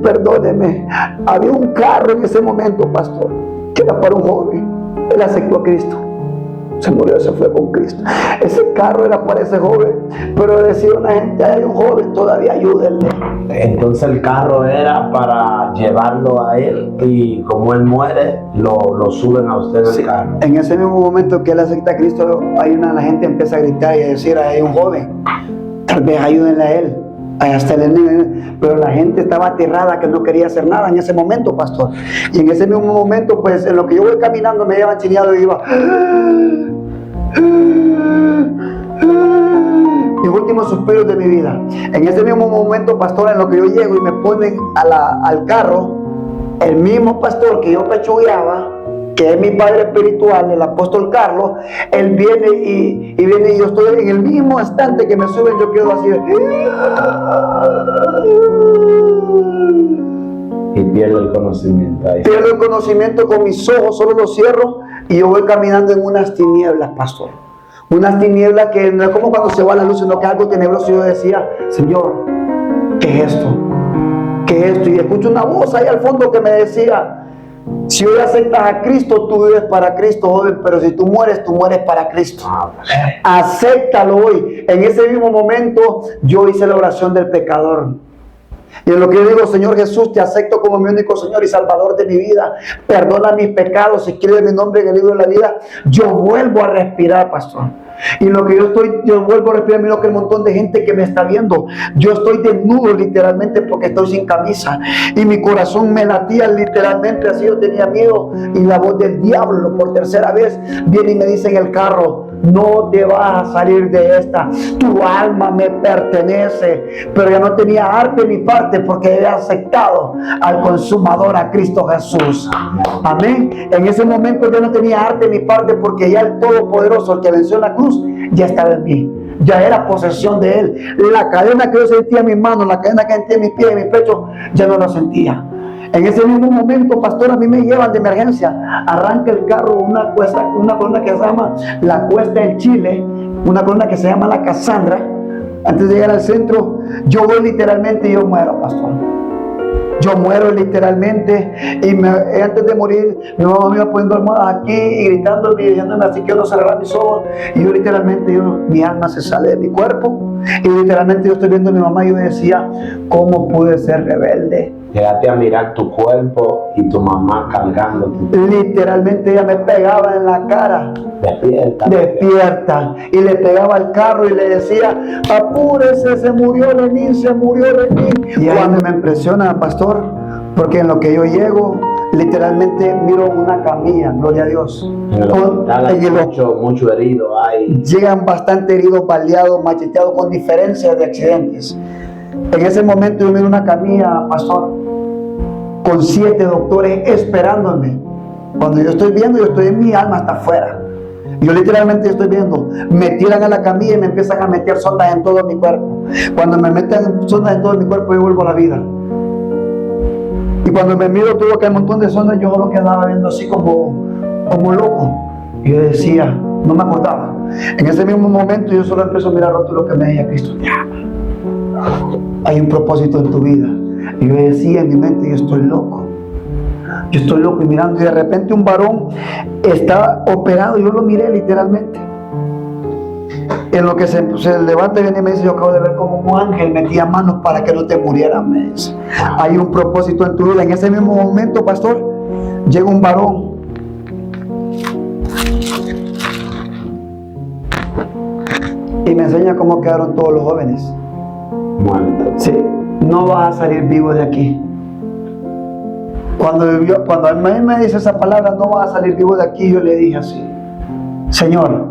perdóneme. Había un carro en ese momento, pastor, que era para un joven. Él aceptó a Cristo. Se murió, se fue con Cristo. Ese carro era para ese joven, pero decía una gente, hay un joven, todavía ayúdenle. Entonces el carro era para llevarlo a él y como él muere, lo suben a usted en el carro. En ese mismo momento que él acepta a Cristo, la gente empieza a gritar y a decir, hay un joven, tal vez ayúdenle a él. Hasta pero la gente estaba aterrada, que no quería hacer nada en ese momento, pastor. Y en ese mismo momento, pues en lo que yo voy caminando me llevan chineado y iba mis últimos suspiros de mi vida. En ese mismo momento, pastor, en lo que yo llego y me ponen al carro, el mismo pastor que yo pechugueaba, que es mi padre espiritual, el apóstol Carlos, él viene y viene y yo estoy en el mismo instante que me suben, yo quedo así y pierdo el conocimiento ahí. Pierdo el conocimiento con mis ojos, solo los cierro y yo voy caminando en unas tinieblas, pastor. Unas tinieblas que no es como cuando se va la luz, sino que algo tenebroso. Yo decía, Señor, ¿qué es esto? ¿Qué es esto? Y escucho una voz ahí al fondo que me decía, si hoy aceptas a Cristo, tú vives para Cristo, joven, pero si tú mueres para Cristo. Acéptalo hoy. En ese mismo momento, yo hice la oración del pecador. Y en lo que yo digo, Señor Jesús, te acepto como mi único Señor y Salvador de mi vida. Perdona mis pecados, escribe mi nombre en el libro de la vida. Yo vuelvo a respirar, pastor. Y en lo que yo vuelvo a respirar, miro que el montón de gente que me está viendo. Yo estoy desnudo literalmente porque estoy sin camisa. Y mi corazón me latía literalmente, así yo tenía miedo. Y la voz del diablo por tercera vez viene y me dice en el carro, no te vas a salir de esta, tu alma me pertenece. Pero ya no tenía arte ni parte porque había aceptado al consumador, a Cristo Jesús. Amén. En ese momento yo no tenía arte ni parte porque ya el Todopoderoso, el que venció en la cruz, ya estaba en mí. Ya era posesión de Él. La cadena que yo sentía en mis manos, la cadena que sentía en mis pies y en mi pecho, ya no la sentía. En ese mismo momento, pastor, a mí me llevan de emergencia. Arranca el carro una columna que se llama la Cuesta del Chile, una columna que se llama la Cassandra. Antes de llegar al centro, yo voy literalmente y yo muero, pastor. Yo muero literalmente y antes de morir mi mamá me iba poniendo almohadas aquí y gritándome y diciéndome así que yo no cerrara mis ojos y yo literalmente, mi alma se sale de mi cuerpo y literalmente yo estoy viendo a mi mamá y yo decía, ¿cómo pude ser rebelde? Llegaste a mirar tu cuerpo y tu mamá cargándote. Literalmente ella me pegaba en la cara. Despierta. Y le pegaba al carro y le decía, apúrese, se murió Lenín. Y cuando me impresiona, pastor, porque en lo que yo llego, literalmente miro una camilla, gloria a Dios. En el hospital hay mucho herido. Llegan bastante heridos, baleados, macheteados, con diferencias de accidentes. En ese momento yo miro una camilla, pastor, con 7 doctores esperándome. Cuando yo estoy viendo, yo estoy en mi alma hasta afuera. Yo literalmente estoy viendo, me tiran a la camilla y me empiezan a meter sondas en todo mi cuerpo. Cuando me meten sondas en todo mi cuerpo, yo vuelvo a la vida. Y cuando me miro todo aquel montón de sondas, yo lo quedaba viendo así como loco. Y yo decía, no me acordaba. En ese mismo momento yo solo empiezo a mirar lo que me decía: Cristo te ama. Hay un propósito en tu vida. Y yo decía en mi mente: yo estoy loco. Yo estoy loco, y mirando, y de repente un varón está operado. Yo lo miré literalmente. En lo que se levanta y viene y me dice: yo acabo de ver como un ángel metía manos para que no te murieras. Me dice: hay un propósito en tu vida. En ese mismo momento, pastor, llega un varón y me enseña cómo quedaron todos los jóvenes Muertos. Sí, no vas a salir vivo de aquí. Cuando a mí me dice esa palabra, no vas a salir vivo de aquí, yo le dije así: Señor,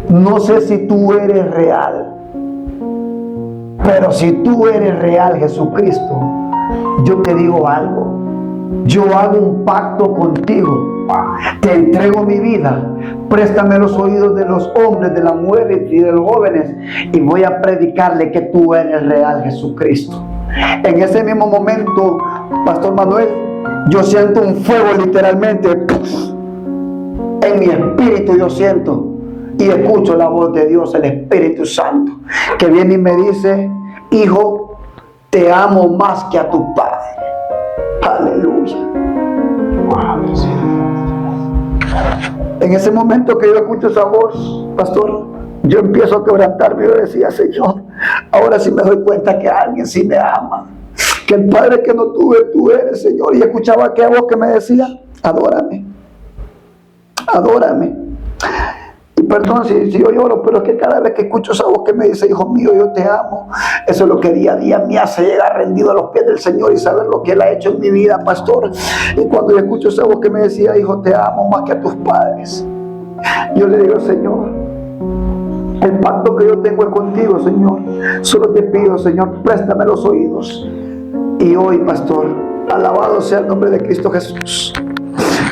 no sé si tú eres real, pero si tú eres real, Jesucristo, yo te digo algo. Yo hago un pacto contigo. Te entrego mi vida. Préstame los oídos de los hombres, de las mujeres y de los jóvenes, y voy a predicarle que tú eres real, Jesucristo. En ese mismo momento, Pastor Manuel, yo siento un fuego literalmente. En mi espíritu yo siento y escucho la voz de Dios, el Espíritu Santo, que viene y me dice: hijo, te amo más que a tu padre. Aleluya. En ese momento que yo escucho esa voz, pastor, yo empiezo a quebrantarme. Yo decía: Señor, ahora sí me doy cuenta que alguien sí me ama, que el padre que no tuve, tú eres, Señor. Y escuchaba aquella voz que me decía: adórame, adórame. Y perdón si yo lloro, pero es que cada vez que escucho esa voz que me dice: hijo mío, yo te amo, eso es lo que día a día me hace llegar rendido a los pies del Señor y saber lo que Él ha hecho en mi vida, pastor. Y cuando yo escucho esa voz que me decía: hijo, te amo más que a tus padres, yo le digo: Señor, el pacto que yo tengo es contigo, Señor. Solo te pido, Señor, préstame los oídos. Y hoy, pastor, alabado sea el nombre de Cristo Jesús.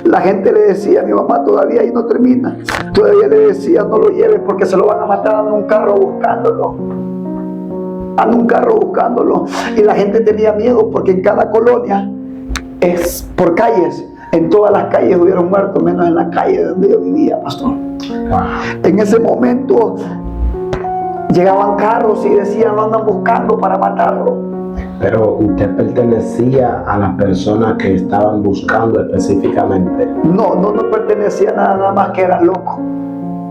La gente le decía a mi mamá: todavía ahí no termina. Todavía le decía: no lo lleves porque se lo van a matar. Anda en un carro buscándolo. Anda un carro buscándolo. Y la gente tenía miedo porque en cada colonia es por calles. En todas las calles hubieron muertos, menos en la calle donde yo vivía, pastor. En ese momento llegaban carros y decían: lo andan buscando para matarlo. Pero usted pertenecía a las personas que estaban buscando específicamente. No pertenecía a nada más que era loco.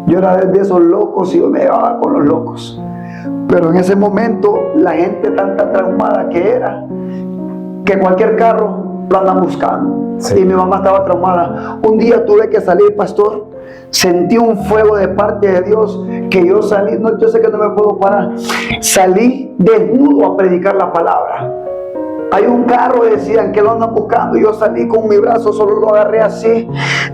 Yo era de esos locos y yo me llevaba con los locos. Pero en ese momento la gente tanta traumada que era, que cualquier carro lo andan buscando. Sí. Y mi mamá estaba traumada. Un día tuve que salir, pastor. Sentí un fuego de parte de Dios que yo salí, yo sé que no me puedo parar. Salí desnudo a predicar la palabra. Hay un carro, decían, que lo andan buscando. Y yo salí con mi brazo, solo lo agarré así.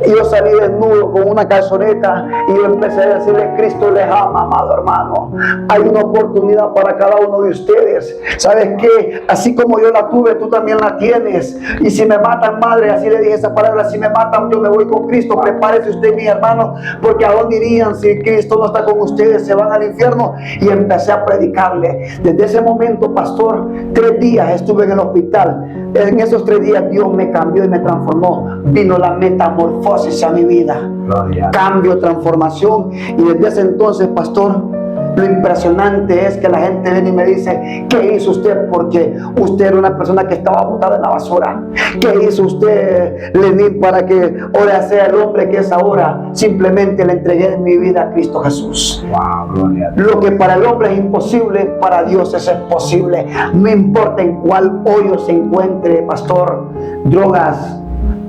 Y yo salí desnudo con una calzoneta. Y yo empecé a decirle: Cristo les ama, amado hermano. Hay una oportunidad para cada uno de ustedes. ¿Sabes qué? Así como yo la tuve, tú también la tienes. Y si me matan, madre, así le dije esa palabra: si me matan, yo me voy con Cristo. Prepárese usted, mi hermano, porque ¿a dónde irían si Cristo no está con ustedes? Se van al infierno. Y empecé a predicarle. Desde ese momento, pastor, 3 días estuve en el hospital. En esos 3 días Dios me cambió y me transformó. Vino la metamorfosis a mi vida. Gloria. Cambio, transformación. Y desde ese entonces, pastor, lo impresionante es que la gente viene y me dice: ¿qué hizo usted? Porque usted era una persona que estaba botada en la basura. ¿Qué hizo usted, Lenín, para que ahora sea el hombre que es ahora? Simplemente le entregué mi vida a Cristo Jesús. Wow, gloria. Lo que para el hombre es imposible, para Dios es posible. No importa en cuál hoyo se encuentre, pastor: drogas,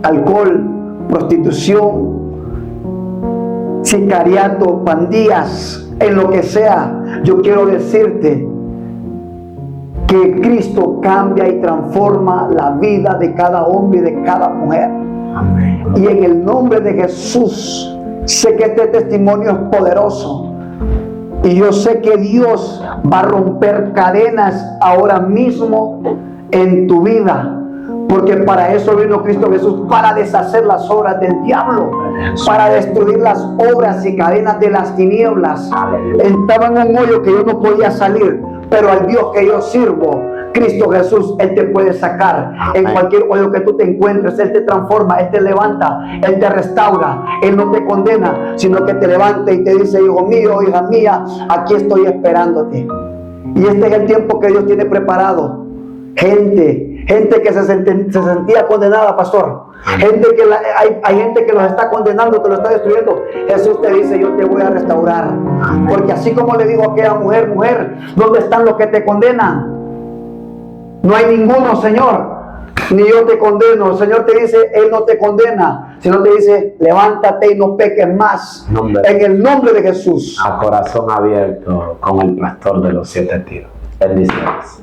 alcohol, prostitución, sicariato, pandillas, en lo que sea. Yo quiero decirte que que Cristo cambia y transforma la vida de cada hombre y de cada mujer. Amén. Y en el nombre de Jesús, sé que este testimonio es poderoso. Y yo sé que Dios va a romper cadenas ahora mismo en tu vida. Porque para eso vino Cristo Jesús, para deshacer las obras del diablo, para destruir las obras y cadenas de las tinieblas. Estaba en un hoyo que yo no podía salir, pero al Dios que yo sirvo, Cristo Jesús, Él te puede sacar. En cualquier hoyo que tú te encuentres, Él te transforma, Él te levanta, Él te restaura, Él no te condena, sino que te levanta y te dice: hijo mío, hija mía, aquí estoy esperándote. Y este es el tiempo que Dios tiene preparado. Gente que se sentía condenada, pastor. Gente que hay gente que los está condenando, que los está destruyendo. Jesús te dice: yo te voy a restaurar. Porque así como le dijo a aquella mujer: mujer, ¿dónde están los que te condenan? No hay ninguno, Señor, ni yo te condeno. El Señor te dice: Él no te condena, sino te dice: levántate y no peques más. En el nombre de Jesús. A corazón abierto con el pastor de los 7 tiros. Bendiciones.